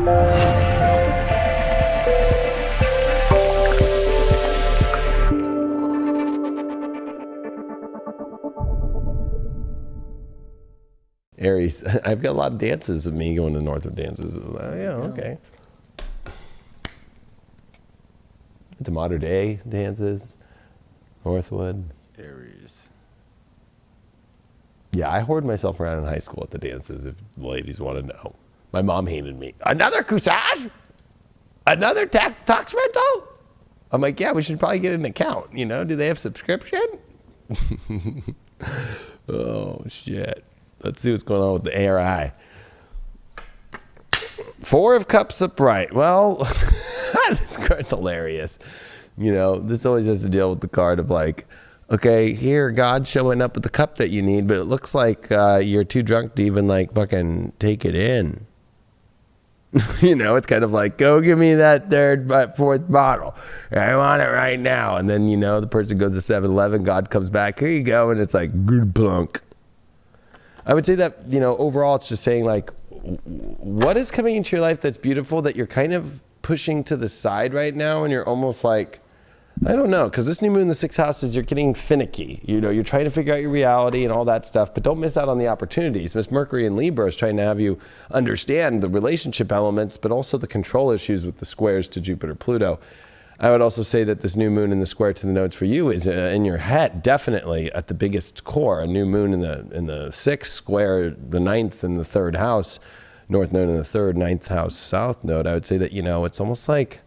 Aries, I've got a lot of dances of me going to Northwood dances. Yeah, okay. To modern day dances, Northwood. Aries. Yeah, I hoard myself around in high school at the dances, if the ladies want to know. My mom hated me. Another corsage? Another tax rental? I'm like, yeah, we should probably get an account. You know, do they have subscription? Oh, shit. Let's see what's going on with the ARI. 4 of Cups upright. Well, this card's hilarious. You know, this always has to deal with the card of like, okay, here, God's showing up with the cup that you need, but it looks like you're too drunk to even like fucking take it in. You know, it's kind of like, go give me that fourth bottle. I want it right now. And then, you know, the person goes to 7-Eleven, God comes back, here you go. And it's like, good plunk. I would say that, you know, overall, it's just saying like, what is coming into your life that's beautiful that you're kind of pushing to the side right now? And you're almost like, I don't know, because this new moon in the 6th house is you're getting finicky. You know, you're trying to figure out your reality and all that stuff, but don't miss out on the opportunities. Miss Mercury in Libra is trying to have you understand the relationship elements, but also the control issues with the squares to Jupiter, Pluto. I would also say that this new moon in the square to the nodes for you is in your head, definitely at the biggest core. A new moon in the 6th square, the 9th in the 3rd house, north node in the 3rd, 9th house, south node. I would say that, you know, it's almost like,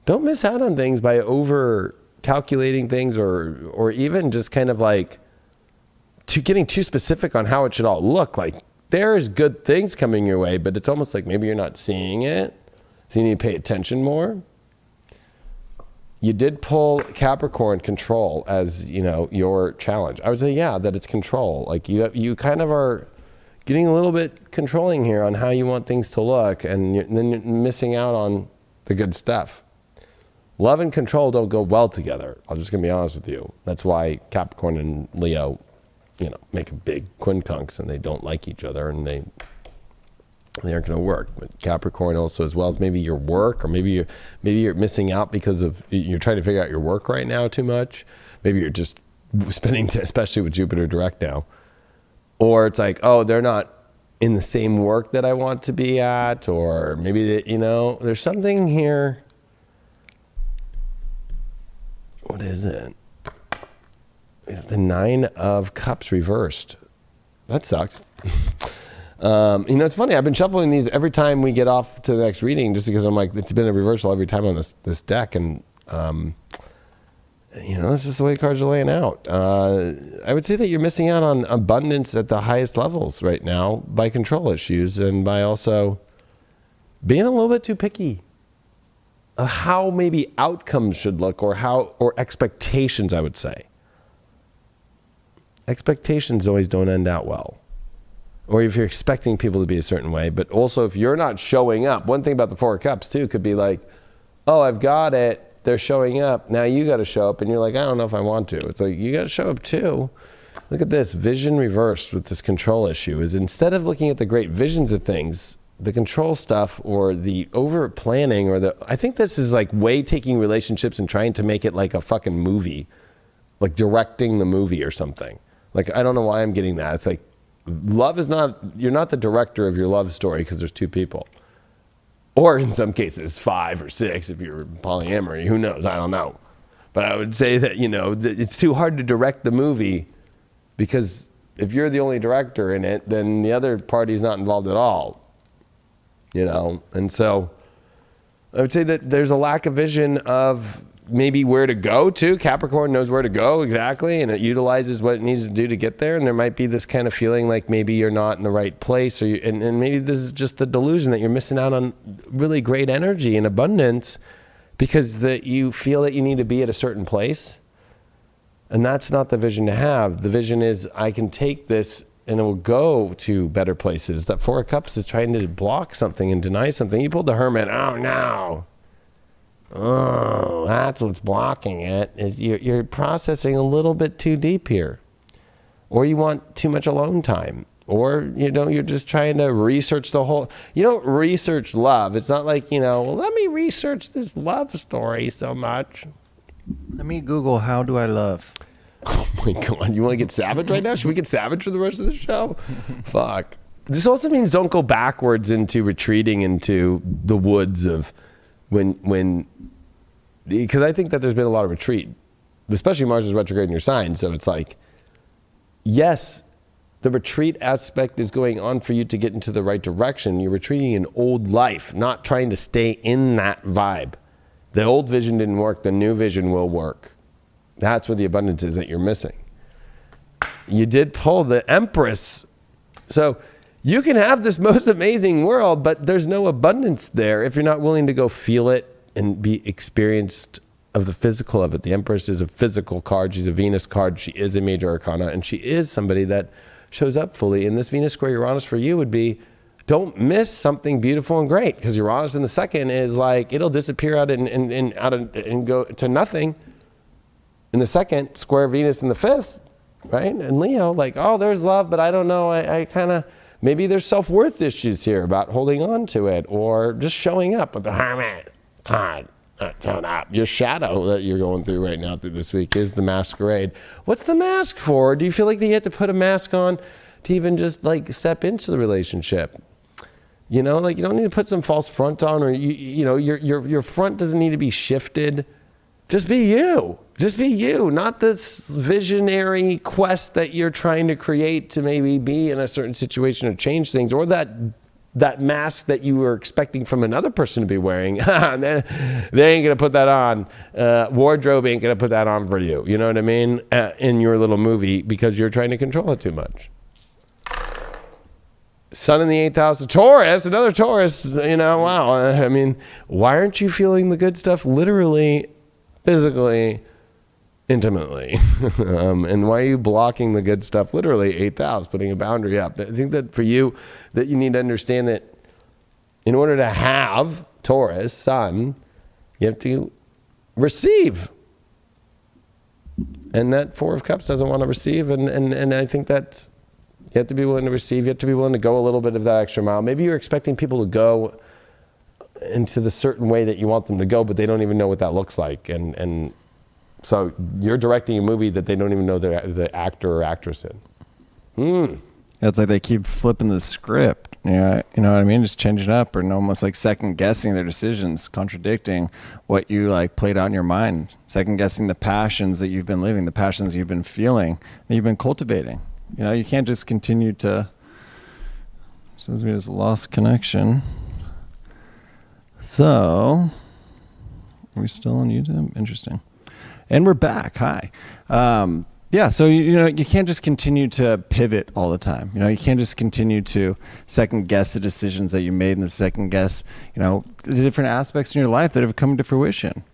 don't miss out on things by over calculating things or even just kind of like getting too specific on how it should all look. Like there's good things coming your way, but it's almost like maybe you're not seeing it. So you need to pay attention more. You did pull Capricorn control as, you know, your challenge. I would say, yeah, that it's control. Like you kind of are getting a little bit controlling here on how you want things to look, and then you're missing out on the good stuff. Love and control don't go well together. I'm just gonna be honest with you. That's why Capricorn and Leo, you know, make a big quincunx and they don't like each other and they aren't going to work. But Capricorn also, as well as maybe your work, or maybe you're missing out because of you're trying to figure out your work right now too much. Maybe you're just spending, especially with Jupiter direct now, or it's like, oh, they're not in the same work that I want to be at, or maybe that, you know, there's something here. What is it? The 9 of Cups reversed. That sucks. You know, it's funny. I've been shuffling these every time we get off to the next reading, just because I'm like, it's been a reversal every time on this deck, and you know, that's just the way cards are laying out. I would say that you're missing out on abundance at the highest levels right now by control issues and by also being a little bit too picky of how maybe outcomes should look, or expectations. I would say expectations always don't end out well. Or if you're expecting people to be a certain way, but also if you're not showing up. One thing about the 4 of Cups too could be like, oh, I've got it, they're showing up, now you got to show up, and you're like, I don't know if I want to. It's like, you got to show up too. Look at this, vision reversed with this control issue is instead of looking at the great visions of things, the control stuff or the over planning I think this is like way taking relationships and trying to make it like a fucking movie, like directing the movie or something. Like, I don't know why I'm getting that. It's like, love is not, you're not the director of your love story because there's 2 people. Or in some cases, 5 or 6 if you're polyamory, who knows, I don't know. But I would say that, you know, it's too hard to direct the movie because if you're the only director in it, then the other party's not involved at all, you know? And so I would say that there's a lack of vision of maybe where to go to. Capricorn knows where to go exactly, and it utilizes what it needs to do to get there. And there might be this kind of feeling like maybe you're not in the right place, or and maybe this is just the delusion that you're missing out on really great energy and abundance because you feel that you need to be at a certain place. And that's not the vision to have. The vision is, I can take this and it will go to better places. That 4 of Cups is trying to block something and deny something. You pulled the Hermit. Oh no. Oh, that's what's blocking it, is you're processing a little bit too deep here. Or you want too much alone time. Or, you know, you're just trying to research the whole, you don't research love. It's not like, you know, well, let me research this love story so much. Let me Google, how do I love? Oh my God. You want to get savage right now? Should we get savage for the rest of the show? Fuck. This also means don't go backwards into retreating into the woods of because I think that there's been a lot of retreat, especially Mars is retrograde in your sign. So it's like, yes, the retreat aspect is going on for you to get into the right direction. You're retreating in old life, not trying to stay in that vibe. The old vision didn't work. The new vision will work. That's where the abundance is that you're missing. You did pull the Empress. So you can have this most amazing world, but there's no abundance there if you're not willing to go feel it and be experienced of the physical of it. The Empress is a physical card. She's a Venus card. She is a major arcana, and she is somebody that shows up fully. And this Venus square Uranus for you would be, don't miss something beautiful and great, because Uranus in the second is like, it'll disappear out and go to nothing in the second, square Venus in the fifth, right? And Leo, like, oh, there's love, but I don't know. I kind of, maybe there's self-worth issues here about holding on to it, or just showing up with the Hermit card. Showing up. Your shadow that you're going through right now through this week is the masquerade. What's the mask for? Do you feel like you have to put a mask on to even just like step into the relationship? You know, like you don't need to put some false front on, or you know, your front doesn't need to be shifted. Just be you. Just be you, not this visionary quest that you're trying to create to maybe be in a certain situation or change things, or that mask that you were expecting from another person to be wearing. They ain't going to put that on. Wardrobe ain't going to put that on for you. You know what I mean? In your little movie, because you're trying to control it too much. Sun in the 8th house of Taurus, another Taurus, you know, wow. I mean, why aren't you feeling the good stuff literally, physically, intimately? And why are you blocking the good stuff literally? 8th house, putting a boundary up. I think that for you, that you need to understand that in order to have Taurus, Sun, you have to receive. And that Four of Cups doesn't want to receive. And I think that you have to be willing to receive. You have to be willing to go a little bit of that extra mile. Maybe you're expecting people to go into the certain way that you want them to go, but they don't even know what that looks like. And so you're directing a movie that they don't even know the actor or actress in. It's like they keep flipping the script. Yeah, you know what I mean? Just changing it up, or almost like second guessing their decisions, contradicting what you like played out in your mind, second guessing the passions that you've been living, the passions you've been feeling, that you've been cultivating. You know, you can't just continue to. Says we just lost connection. So, are we still on YouTube? Interesting. And we're back. Hi. Yeah, so, you know, you can't just continue to pivot all the time. You know, you can't just continue to second guess the decisions that you made, and the second guess, you know, the different aspects in your life that have come to fruition.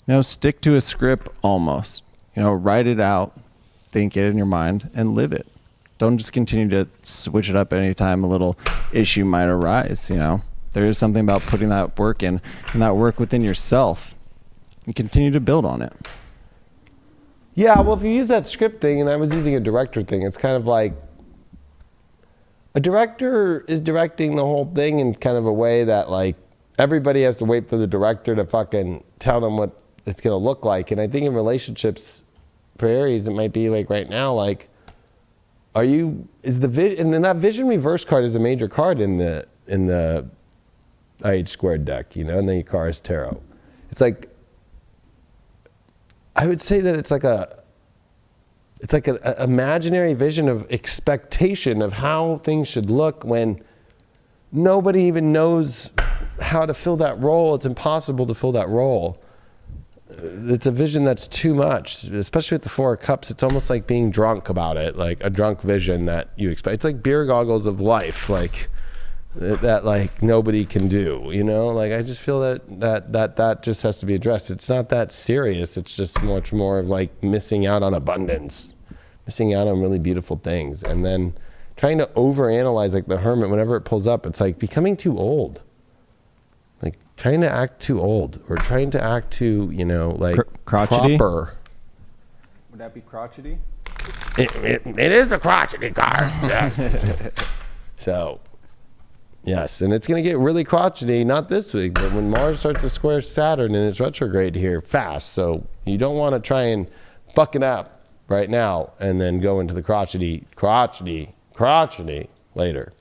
You know, stick to a script almost. You know, write it out, think it in your mind, and live it. Don't just continue to switch it up anytime a little issue might arise, you know. There is something about putting that work in, and that work within yourself, and continue to build on it. Yeah, well, if you use that script thing, and I was using a director thing, it's kind of like a director is directing the whole thing in kind of a way that like everybody has to wait for the director to fucking tell them what it's going to look like. And I think in relationships for Aries, it might be like right now, like, and then that vision reverse card is a major card in the IH squared deck, you know, and then your car is tarot. It's like, I would say that it's like an imaginary vision of expectation of how things should look when nobody even knows how to fill that role. It's impossible to fill that role. It's a vision that's too much, especially with the Four of Cups. It's almost like being drunk about it, like a drunk vision that you expect. It's like beer goggles of life, like that like nobody can do, you know? Like I just feel that just has to be addressed. It's not that serious. It's just much more of like missing out on abundance, missing out on really beautiful things, and then trying to overanalyze, like the Hermit. Whenever it pulls up, it's like becoming too old. Like trying to act too old, or trying to act too, you know, like crotchety? proper. Would that be crotchety? It is the crotchety card. So, yes, and it's going to get really crotchety, not this week, but when Mars starts to square Saturn and it's retrograde here fast. So you don't want to try and buck it up right now and then go into the crotchety later.